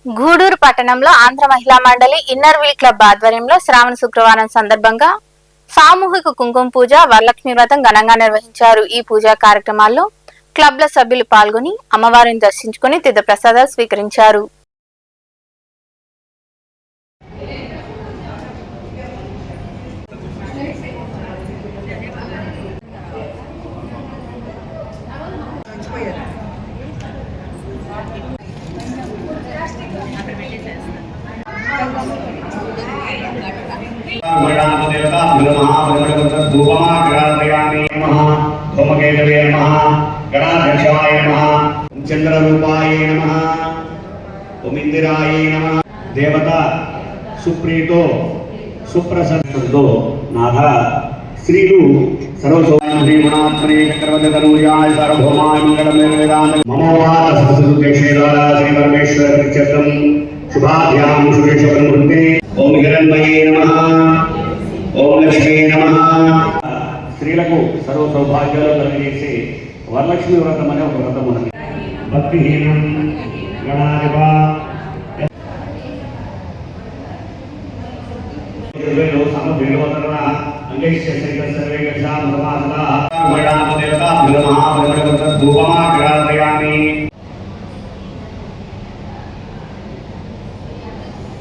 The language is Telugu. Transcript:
గూడూరు పట్టణంలో ఆంధ్ర మహిళా మండలి ఇన్నర్ వీల్ క్లబ్ ఆధ్వర్యంలో శ్రావణ శుక్రవారం సందర్భంగా సామూహిక కుంకుమ పూజ, వరలక్ష్మి వ్రతం ఘనంగా నిర్వహించారు. ఈ పూజా కార్యక్రమాల్లో క్లబ్ల సభ్యులు పాల్గొని అమ్మవారిని దర్శించుకుని తీర్థ ప్రసాదాలు స్వీకరించారు. चंद्ररूपाय नमः, ओम इंदिराय नमः। देवता सुप्रीतो सुप्रसन्नो नाथ श्रीलु सर्वसौमनात्मने चक्रवर्ततनूजाय सार्वभौमाय मंगलमय वेदांत ममोवाच सरस्वती द्वारा श्री परमेश्वर कृत्यर्थम शुभाभ्यां शुभेश्वर मुहूर्ते ओम हिरण्मये नमः, ओम लक्ष्मी नमः। स्त्रीలకు సర్వ సౌభాగ్యాలు కలిగజేసే వరలక్ష్మి వ్రతం అనే ఒక వ్రతం ఉన్నది. భక్తిహీనం గణాధిప సమభిర్వతరణ అంగైశ్య